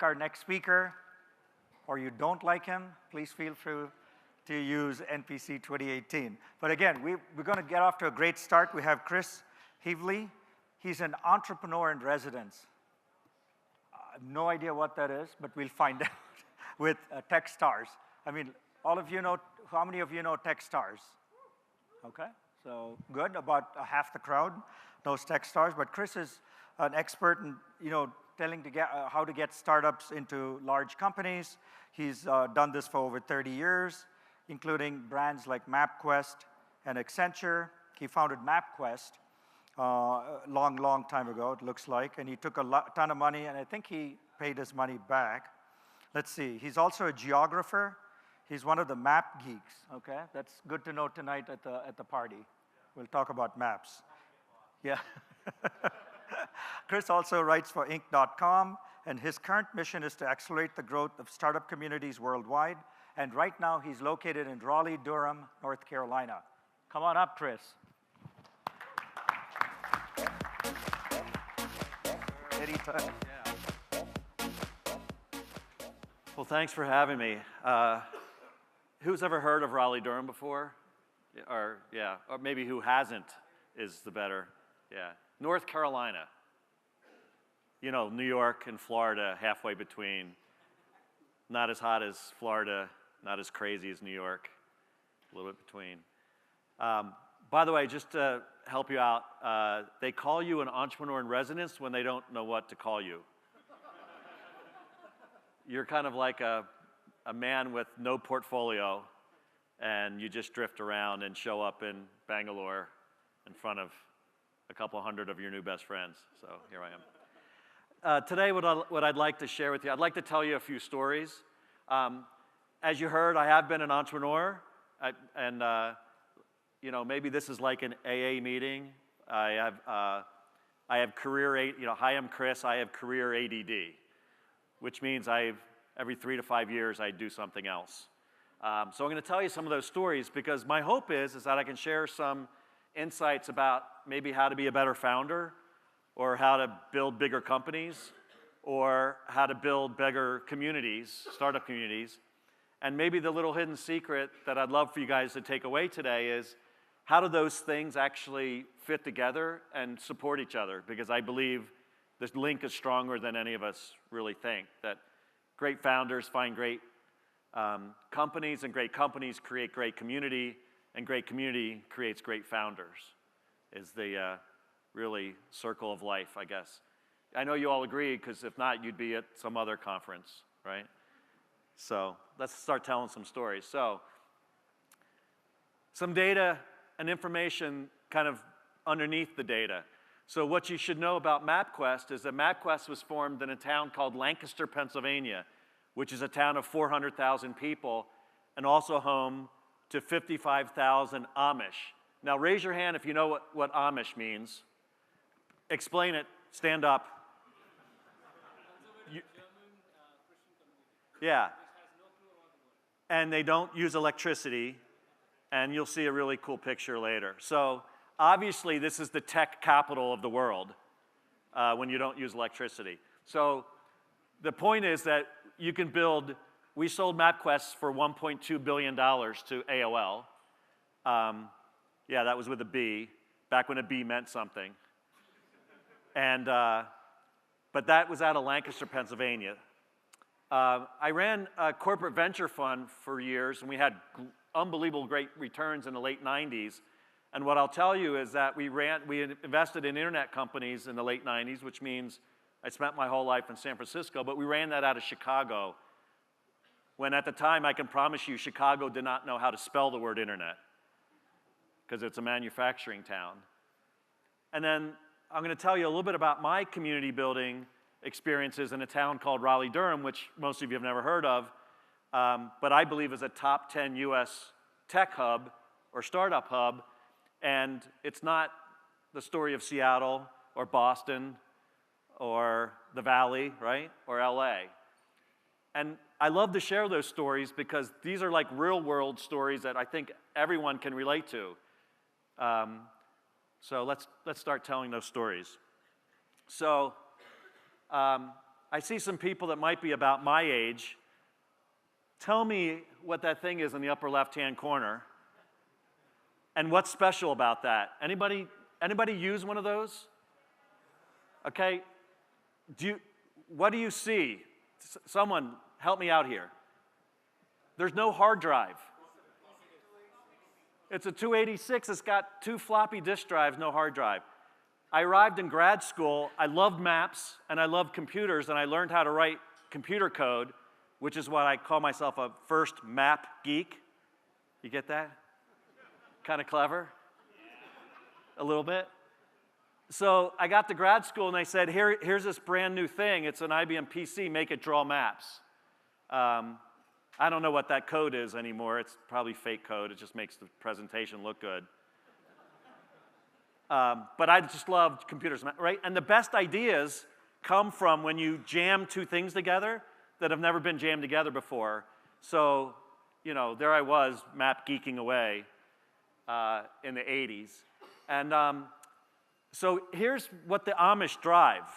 our next speaker, or you don't like him, please feel free to use NPC 2018. But again, we're going to get off to a great start. We have Chris Heivly. He's an entrepreneur in residence. I have no idea what that is, but we'll find out with Techstars. I mean, all of you know, how many of you know Techstars? Okay, so good, about half the crowd knows Techstars, but Chris is an expert in, telling how to get startups into large companies. He's done this for over 30 years, including brands like MapQuest and Accenture. He founded MapQuest long time ago, it looks like, and he took a ton of money, and I think he paid his money back. Let's see, he's also a geographer. He's one of the map geeks, okay? That's good to know tonight at the party. We'll talk about maps. Yeah. Chris also writes for Inc.com, and his current mission is to accelerate the growth of startup communities worldwide. And right now, he's located in Raleigh-Durham, North Carolina. Come on up, Chris. Anytime. Yeah. Well, thanks for having me. Who's ever heard of Raleigh-Durham before? Or maybe who hasn't is the better. Yeah. North Carolina. New York and Florida, halfway between. Not as hot as Florida, not as crazy as New York, a little bit between. By the way, just to help you out, they call you an entrepreneur in residence when they don't know what to call you. You're kind of like a man with no portfolio, and you just drift around and show up in Bangalore in front of a couple hundred of your new best friends. So here I am. Today, what I'd like to share with you, I'd like to tell you a few stories. As you heard, I have been an entrepreneur, maybe this is like an AA meeting. I have career, hi, I'm Chris, I have career ADD, which means every 3 to 5 years I do something else. So I'm going to tell you some of those stories because my hope is that I can share some insights about maybe how to be a better founder, or how to build bigger companies, or how to build bigger communities, startup communities. And maybe the little hidden secret that I'd love for you guys to take away today is how do those things actually fit together and support each other? Because I believe this link is stronger than any of us really think, that great founders find great companies, and great companies create great community, and great community creates great founders, is the really circle of life, I guess. I know you all agree, because if not, you'd be at some other conference, right? So let's start telling some stories. So some data and information kind of underneath the data. So what you should know about MapQuest is that MapQuest was formed in a town called Lancaster, Pennsylvania, which is a town of 400,000 people, and also home to 55,000 Amish. Now raise your hand if you know what Amish means. Explain it, stand up. Yeah. And they don't use electricity, and you'll see a really cool picture later. So obviously this is the tech capital of the world when you don't use electricity. So the point is that you can build, we sold MapQuest for $1.2 billion to AOL. Yeah, that was with a B, back when a B meant something. And, but that was out of Lancaster, Pennsylvania. I ran a corporate venture fund for years, and we had unbelievable great returns in the late 90s. And what I'll tell you is that we invested in internet companies in the late 90s, which means I spent my whole life in San Francisco, but we ran that out of Chicago, when at the time, I can promise you, Chicago did not know how to spell the word internet, because it's a manufacturing town. And then I'm going to tell you a little bit about my community building experiences in a town called Raleigh-Durham, which most of you have never heard of, but I believe is a top 10 US tech hub or startup hub. And it's not the story of Seattle or Boston or the Valley, right? Or LA. And I love to share those stories because these are like real world stories that I think everyone can relate to. So let's start telling those stories. So I see some people that might be about my age. Tell me what that thing is in the upper left-hand corner. And what's special about that? Anybody use one of those? Okay. What do you see? Someone help me out here. There's no hard drive. It's a 286. It's got 2 floppy disk drives, no hard drive. I arrived in grad school. I loved maps, and I loved computers, and I learned how to write computer code, which is why I call myself a first map geek. You get that? Kind of clever? A little bit? So I got to grad school, and they said, here's this brand new thing. It's an IBM PC. Make it draw maps. I don't know what that code is anymore. It's probably fake code. It just makes the presentation look good. But I just loved computers, right? And the best ideas come from when you jam 2 things together that have never been jammed together before. So, you know, there I was, map geeking away in the 80s. And so here's what the Amish drive.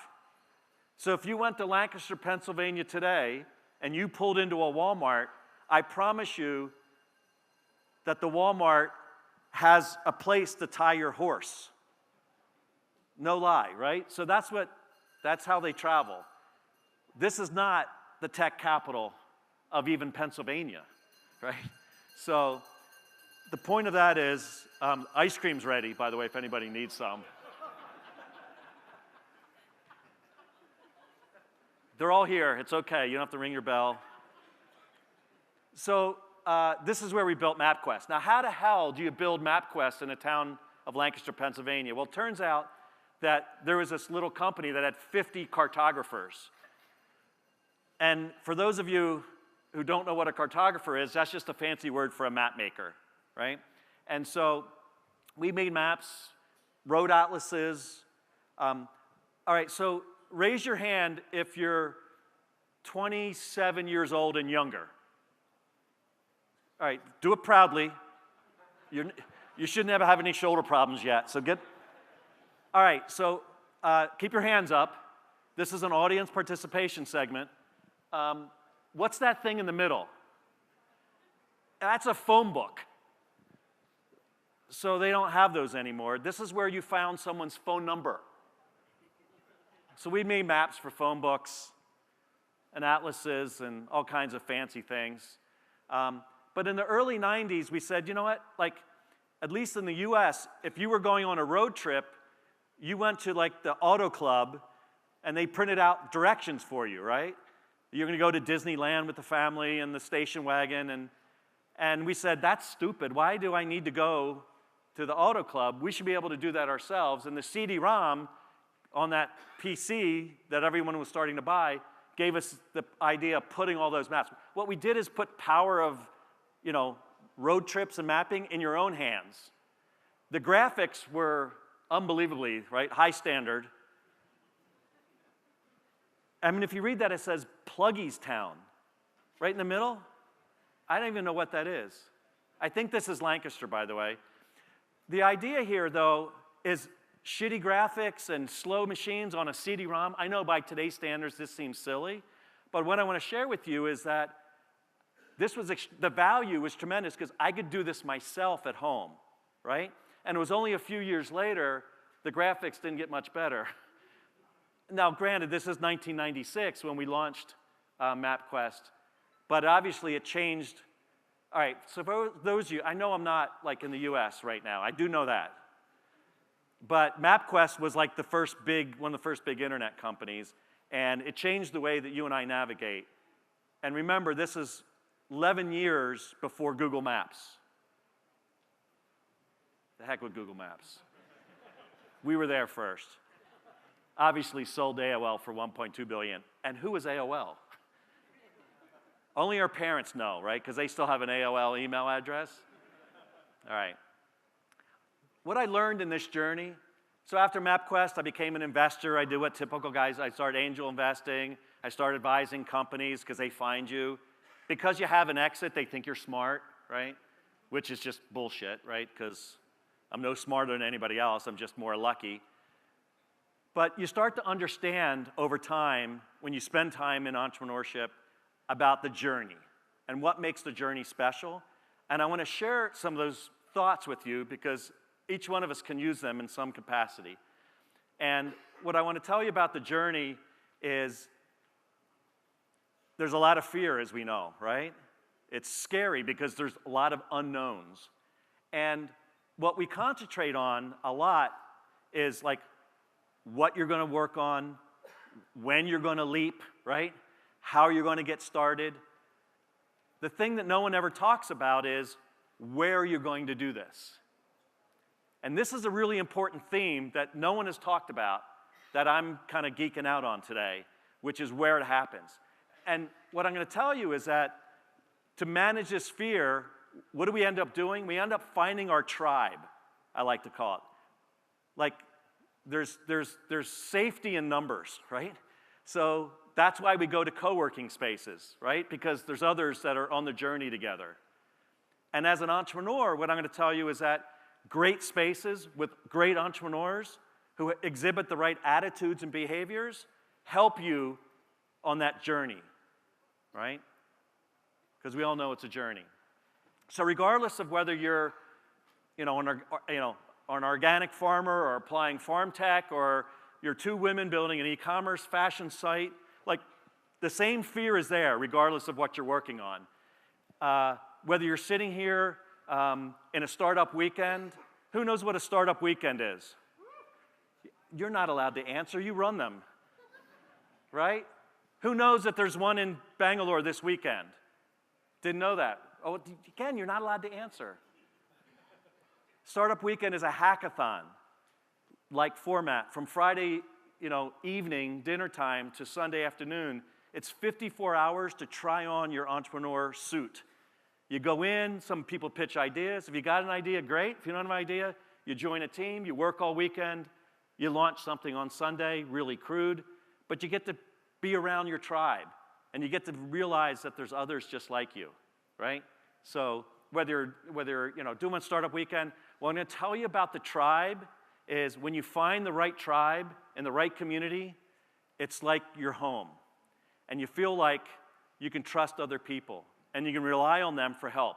So if you went to Lancaster, Pennsylvania today, and you pulled into a Walmart, I promise you that the Walmart has a place to tie your horse. No lie, right? So that's how they travel. This is not the tech capital of even Pennsylvania, right? So the point of that is, ice cream's ready, by the way, if anybody needs some. They're all here. It's okay. You don't have to ring your bell. So this is where we built MapQuest. Now, how the hell do you build MapQuest in a town of Lancaster, Pennsylvania? Well, it turns out that there was this little company that had 50 cartographers. And for those of you who don't know what a cartographer is, that's just a fancy word for a map maker, right? And so we made maps, road atlases. All right, so raise your hand if you're 27 years old and younger. All right, do it proudly. You shouldn't ever have any shoulder problems yet, so get. All right, so keep your hands up. This is an audience participation segment. What's that thing in the middle? That's a phone book. So they don't have those anymore. This is where you found someone's phone number. So we made maps for phone books and atlases and all kinds of fancy things. But in the early 90s, we said, you know what? Like, at least in the US, if you were going on a road trip, you went to like the auto club and they printed out directions for you, right? You're going to go to Disneyland with the family and the station wagon. And we said, that's stupid. Why do I need to go to the auto club? We should be able to do that ourselves. And the CD-ROM on that PC that everyone was starting to buy gave us the idea of putting all those maps. What we did is put power of, you know, road trips and mapping in your own hands. The graphics were unbelievably, right, high standard. I mean, if you read that, it says Pluggy's Town, right in the middle. I don't even know what that is. I think this is Lancaster, by the way. The idea here, though, is shitty graphics and slow machines on a CD-ROM. I know by today's standards this seems silly, but what I want to share with you is that the value was tremendous because I could do this myself at home, right? And it was only a few years later, the graphics didn't get much better. Now, granted, this is 1996 when we launched MapQuest, but obviously it changed. All right, so for those of you, I know I'm not like in the US right now. I do know that. But MapQuest was like one of the first big internet companies, and it changed the way that you and I navigate. And remember, this is 11 years before Google Maps. The heck with Google Maps. We were there first. Obviously sold AOL for $1.2 billion. And who was AOL? Only our parents know, right? Because they still have an AOL email address. All right. What I learned in this journey, so after MapQuest, I became an investor. I did what typical guys, I started angel investing. I started advising companies because they find you. Because you have an exit, they think you're smart, right? Which is just bullshit, right? Because I'm no smarter than anybody else. I'm just more lucky. But you start to understand over time when you spend time in entrepreneurship about the journey and what makes the journey special. And I want to share some of those thoughts with you because each one of us can use them in some capacity. And what I want to tell you about the journey is there's a lot of fear, as we know, right? It's scary because there's a lot of unknowns. And what we concentrate on a lot is like what you're going to work on, when you're going to leap, right? How you're going to get started. The thing that no one ever talks about is where you're going to do this. And this is a really important theme that no one has talked about that I'm kind of geeking out on today, which is where it happens. And what I'm going to tell you is that to manage this fear, what do we end up doing? We end up finding our tribe, I like to call it. Like, there's safety in numbers, right? So that's why we go to co-working spaces, right? Because there's others that are on the journey together. And as an entrepreneur, what I'm going to tell you is that great spaces with great entrepreneurs who exhibit the right attitudes and behaviors help you on that journey, right? Because we all know it's a journey. So regardless of whether you're, an organic farmer or applying farm tech, or you're two women building an e-commerce fashion site, like the same fear is there regardless of what you're working on. Whether you're sitting here in a startup weekend, who knows what a startup weekend is? You're not allowed to answer, you run them, right? Who knows that there's one in Bangalore this weekend? Didn't know that. Oh, again, you're not allowed to answer. Startup weekend is a hackathon-like format. From Friday, evening, dinner time, to Sunday afternoon, it's 54 hours to try on your entrepreneur suit. You go in, some people pitch ideas. If you got an idea, great. If you don't have an idea, you join a team, you work all weekend, you launch something on Sunday, really crude, but you get to be around your tribe, and you get to realize that there's others just like you, right? So whether you're doing a startup weekend, what I'm going to tell you about the tribe is when you find the right tribe in the right community, it's like your home. And you feel like you can trust other people, and you can rely on them for help.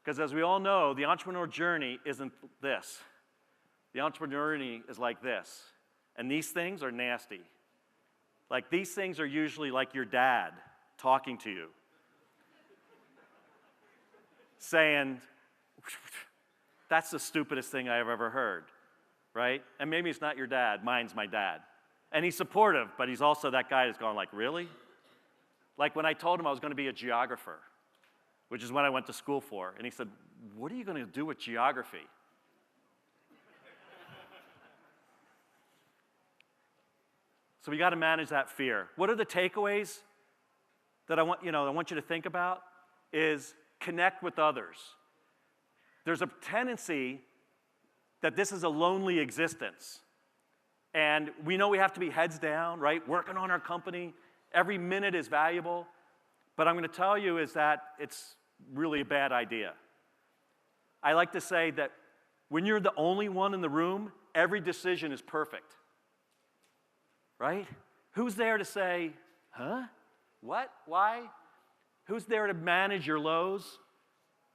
Because as we all know, the entrepreneur journey isn't this. The entrepreneur journey is like this. And these things are nasty. Like, these things are usually like your dad talking to you, saying, that's the stupidest thing I've ever heard, right? And maybe it's not your dad, mine's my dad. And he's supportive, but he's also that guy that's going like, really? Like when I told him I was going to be a geographer, which is what I went to school for, and he said, what are you going to do with geography? So we got to manage that fear. What are the takeaways that I want you to think about? Is connect with others. There's a tendency that this is a lonely existence. And we know we have to be heads down, right? Working on our company. Every minute is valuable. But I'm going to tell you is that it's really a bad idea. I like to say that when you're the only one in the room, every decision is perfect. Right? Who's there to say, huh? What? Why? Who's there to manage your lows?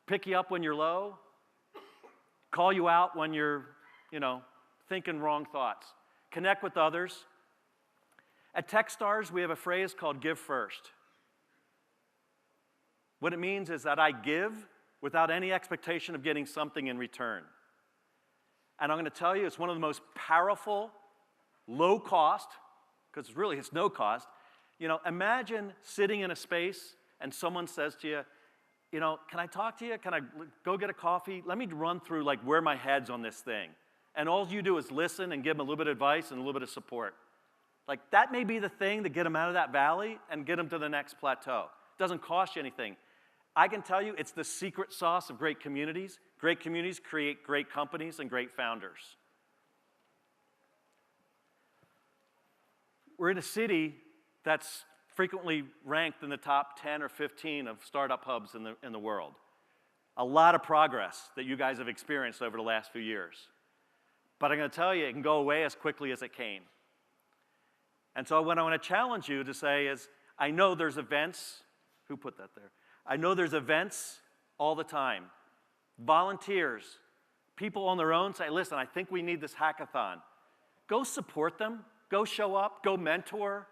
Pick you up when you're low? Call you out when you're, thinking wrong thoughts? Connect with others. At Techstars, we have a phrase called give first. What it means is that I give without any expectation of getting something in return. And I'm going to tell you, it's one of the most powerful, low cost, because really it's no cost. Imagine sitting in a space and someone says to you, can I talk to you? Can I go get a coffee? Let me run through like where my head's on this thing. And all you do is listen and give them a little bit of advice and a little bit of support. Like that may be the thing to get them out of that valley and get them to the next plateau. It doesn't cost you anything. I can tell you it's the secret sauce of great communities. Great communities create great companies and great founders. We're in a city that's frequently ranked in the top 10 or 15 of startup hubs in the world. A lot of progress that you guys have experienced over the last few years. But I'm going to tell you, it can go away as quickly as it came. And so what I want to challenge you to say is, I know there's events. Who put that there? I know there's events all the time. Volunteers, people on their own say, listen, I think we need this hackathon. Go support them. Go show up. Go mentor.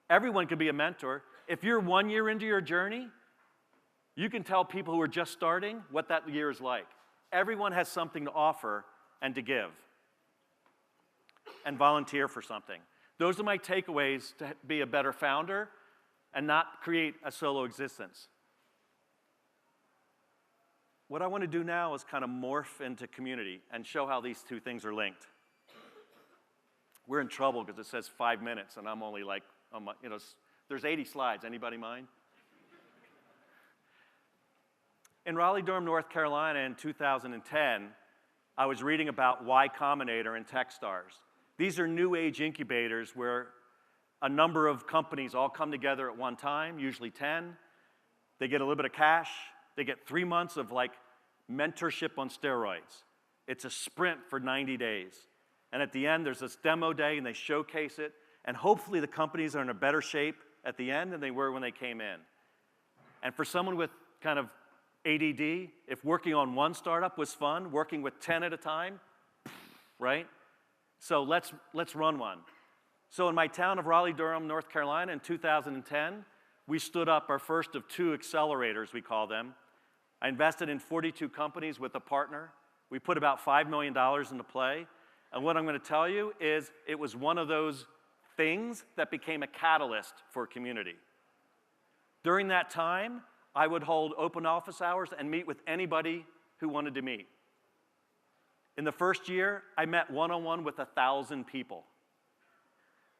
Everyone can be a mentor. If you're 1 year into your journey, you can tell people who are just starting what that year is like. Everyone has something to offer and to give. And volunteer for something. Those are my takeaways to be a better founder and not create a solo existence. What I want to do now is kind of morph into community and show how these two things are linked. We're in trouble because it says 5 minutes, and I'm only like, there's 80 slides. Anybody mind? In Raleigh-Durham, North Carolina in 2010, I was reading about Y Combinator and Techstars. These are new age incubators where a number of companies all come together at one time, usually 10. They get a little bit of cash. They get 3 months of like mentorship on steroids. It's a sprint for 90 days. And at the end, there's this demo day, and they showcase it. And hopefully the companies are in a better shape at the end than they were when they came in. And for someone with kind of ADD, if working on one startup was fun, working with 10 at a time, right? So let's run one. So in my town of Raleigh-Durham, North Carolina in 2010, we stood up our first of 2 accelerators, we call them. I invested in 42 companies with a partner. We put about $5 million into play. And what I'm going to tell you is it was one of those things that became a catalyst for community. During that time, I would hold open office hours and meet with anybody who wanted to meet. In the first year, I met one-on-one with 1,000 people.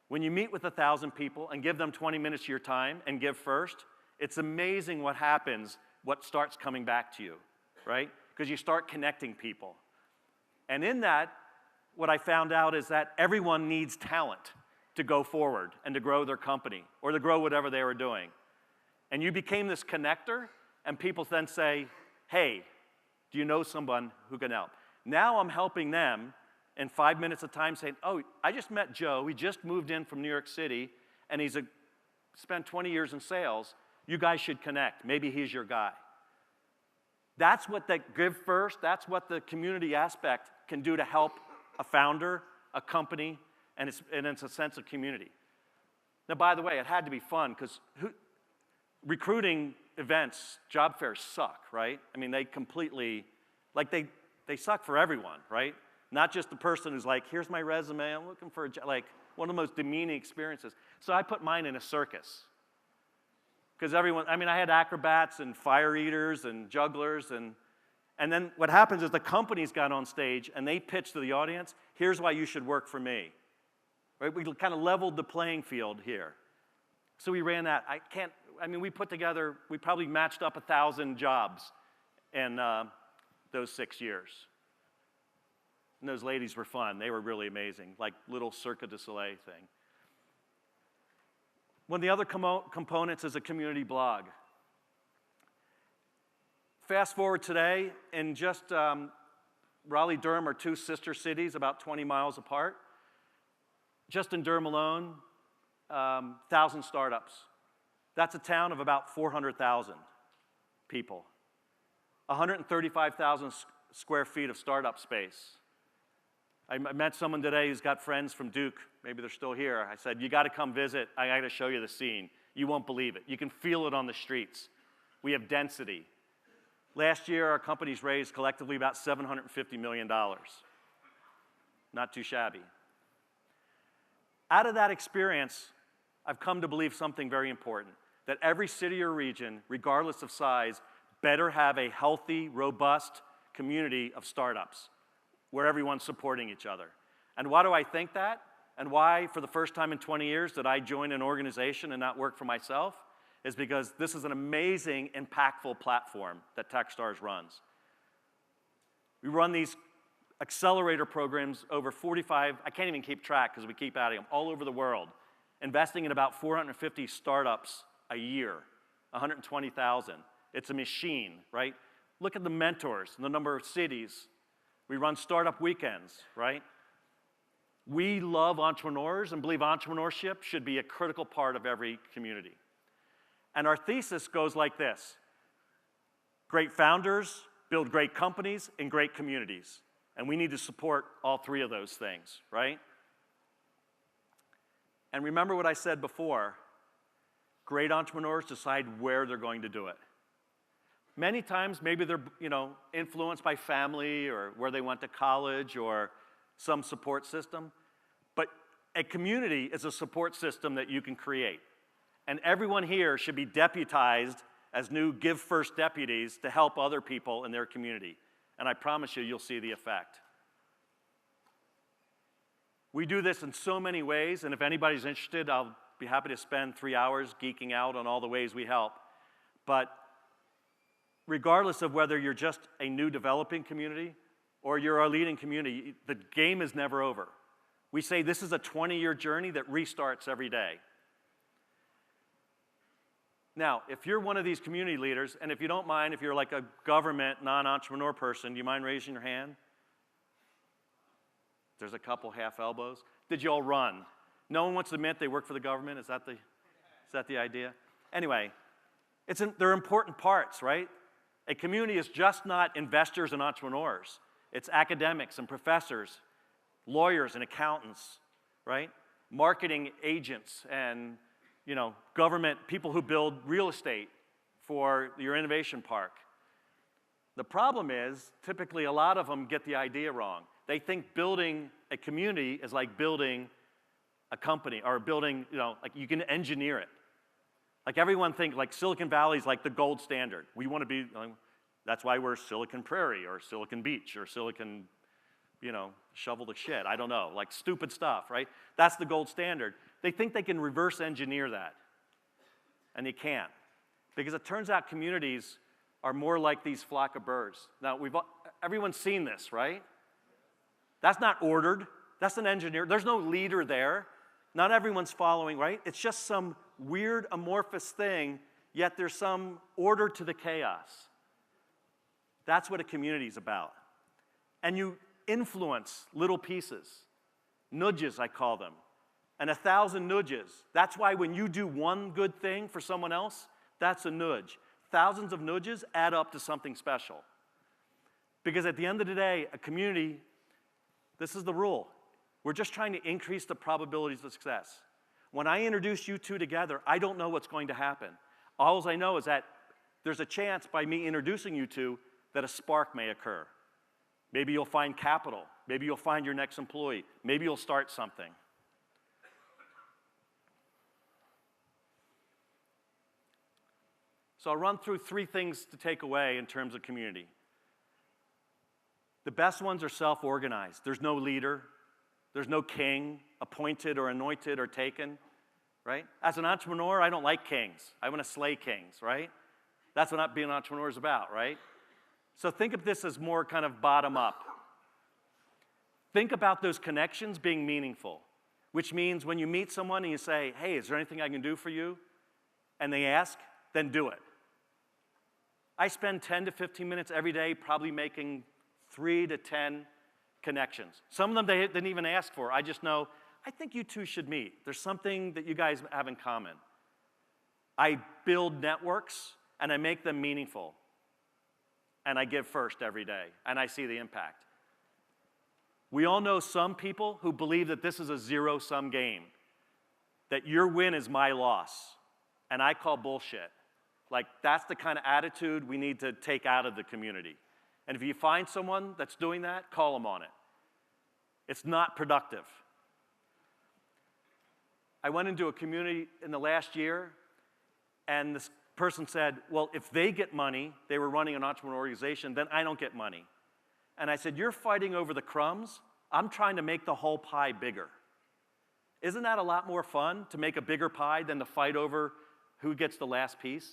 When you meet with 1,000 people and give them 20 minutes of your time and give first, it's amazing what happens, what starts coming back to you, right? Because you start connecting people. And in that, what I found out is that everyone needs talent to go forward and to grow their company or to grow whatever they were doing. And you became this connector, and people then say, hey, do you know someone who can help? Now I'm helping them in 5 minutes of time saying, oh, I just met Joe. He just moved in from New York City, and he's spent 20 years in sales. You guys should connect. Maybe he's your guy. That's what that give first, that's what the community aspect can do to help a founder, a company, and it's a sense of community. Now, by the way, it had to be fun because recruiting events, job fairs suck, right? I mean, they completely, like they suck for everyone, right? Not just the person who's like, here's my resume, I'm looking for a job, like one of the most demeaning experiences. So I put mine in a circus. Because everyone, I mean, I had acrobats and fire eaters and jugglers, and then what happens is the companies got on stage and they pitched to the audience, here's why you should work for me. Right? We kind of leveled the playing field here. So we ran that. We probably matched up 1,000 jobs in those 6 years. And those ladies were fun. They were really amazing, like little Cirque du Soleil thing. One of the other components is a community blog. Fast forward today, in just Raleigh-Durham are 2 sister cities about 20 miles apart. Just in Durham alone, 1,000 startups. That's a town of about 400,000 people. 135,000 square feet of startup space. I met someone today who's got friends from Duke. Maybe they're still here. I said, you got to come visit. I got to show you the scene. You won't believe it. You can feel it on the streets. We have density. Last year, our companies raised collectively about $750 million. Not too shabby. Out of that experience, I've come to believe something very important, that every city or region, regardless of size, better have a healthy, robust community of startups where everyone's supporting each other. And why do I think that? And why, for the first time in 20 years, did I join an organization and not work for myself? Is because this is an amazing, impactful platform that Techstars runs. We run these accelerator programs over 45, I can't even keep track because we keep adding them, all over the world, investing in about 450 startups a year, 120,000. It's a machine, right? Look at the mentors and the number of cities. We run startup weekends, right? We love entrepreneurs and believe entrepreneurship should be a critical part of every community. And our thesis goes like this: great founders build great companies in great communities. And we need to support all three of those things, right? And remember what I said before, great entrepreneurs decide where they're going to do it. Many times, maybe they're influenced by family or where they went to college or some support system. But a community is a support system that you can create. And everyone here should be deputized as new Give First deputies to help other people in their community. And I promise you, you'll see the effect. We do this in so many ways, and if anybody's interested, I'll be happy to spend 3 hours geeking out on all the ways we help. But regardless of whether you're just a new developing community or you're a leading community, the game is never over. We say this is a 20-year journey that restarts every day. Now, if you're one of these community leaders, and if you don't mind, if you're like a government non-entrepreneur person, do you mind raising your hand? There's a couple half elbows. Did you all run? No one wants to admit they work for the government? Is that the idea? Anyway, they're important parts, right? A community is just not investors and entrepreneurs. It's academics and professors, lawyers and accountants, right? Marketing agents and government people who build real estate for your innovation park. The problem is, typically a lot of them get the idea wrong. They think building a community is like building a company or building, like you can engineer it. Like everyone thinks like Silicon Valley is like the gold standard. We want to be, that's why we're Silicon Prairie or Silicon Beach or Silicon, shovel the shit. I don't know, like stupid stuff, right? That's the gold standard. They think they can reverse engineer that, and they can't. Because it turns out communities are more like these flock of birds. Now, everyone's seen this, right? That's not ordered. That's an engineer. There's no leader there. Not everyone's following, right? It's just some weird amorphous thing, yet there's some order to the chaos. That's what a community is about. And you influence little pieces, nudges, I call them. And 1,000 nudges. That's why when you do one good thing for someone else, that's a nudge. Thousands of nudges add up to something special. Because at the end of the day, a community, this is the rule. We're just trying to increase the probabilities of success. When I introduce you two together, I don't know what's going to happen. All I know is that there's a chance by me introducing you two that a spark may occur. Maybe you'll find capital. Maybe you'll find your next employee. Maybe you'll start something. So I'll run through 3 things to take away in terms of community. The best ones are self-organized. There's no leader. There's no king, appointed or anointed or taken, right? As an entrepreneur, I don't like kings. I want to slay kings, right? That's what being an entrepreneur is about, right? So think of this as more kind of bottom up. Think about those connections being meaningful, which means when you meet someone and you say, hey, is there anything I can do for you? And they ask, then do it. I spend 10 to 15 minutes every day probably making 3 to 10 connections. Some of them they didn't even ask for. I just know, I think you two should meet. There's something that you guys have in common. I build networks, and I make them meaningful. And I give first every day, and I see the impact. We all know some people who believe that this is a zero-sum game, that your win is my loss, and I call bullshit. Like, that's the kind of attitude we need to take out of the community. And if you find someone that's doing that, call them on it. It's not productive. I went into a community in the last year, and this person said, well, if they get money, they were running an entrepreneurial organization, then I don't get money. And I said, you're fighting over the crumbs. I'm trying to make the whole pie bigger. Isn't that a lot more fun to make a bigger pie than to fight over who gets the last piece?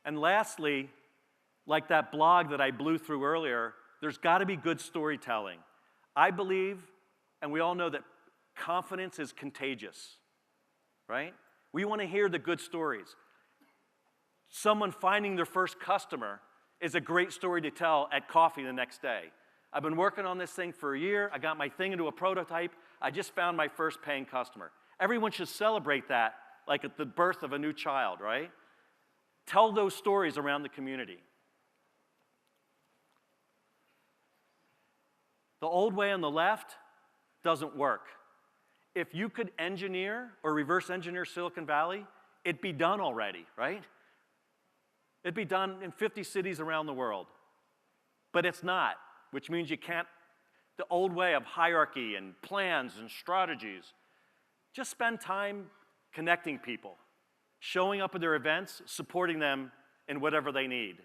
And lastly, like that blog that I blew through earlier, there's got to be good storytelling. I believe, and we all know that confidence is contagious, right? We want to hear the good stories. Someone finding their first customer is a great story to tell at coffee the next day. I've been working on this thing for a year. I got my thing into a prototype. I just found my first paying customer. Everyone should celebrate that like at the birth of a new child, right? Tell those stories around the community. The old way on the left doesn't work. If you could engineer or reverse engineer Silicon Valley, it'd be done already, right? It'd be done in 50 cities around the world. But it's not, which means you can't, the old way of hierarchy and plans and strategies. Just spend time connecting people, showing up at their events, supporting them in whatever they need.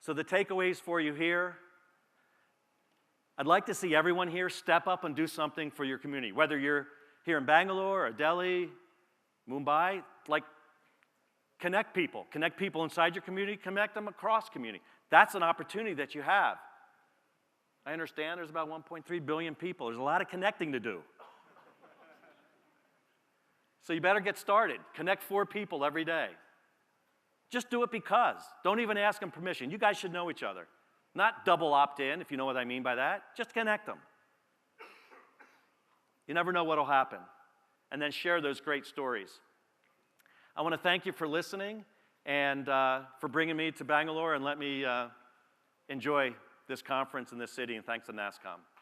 So the takeaways for you here, I'd like to see everyone here step up and do something for your community. Whether you're here in Bangalore or Delhi, Mumbai, like connect people inside your community, connect them across community. That's an opportunity that you have. I understand there's about 1.3 billion people. There's a lot of connecting to do. So you better get started. Connect 4 people every day. Just do it because. Don't even ask them permission. You guys should know each other. Not double opt-in, if you know what I mean by that. Just connect them. You never know what will happen. And then share those great stories. I want to thank you for listening and for bringing me to Bangalore and let me enjoy this conference in this city, and thanks to NASSCOM.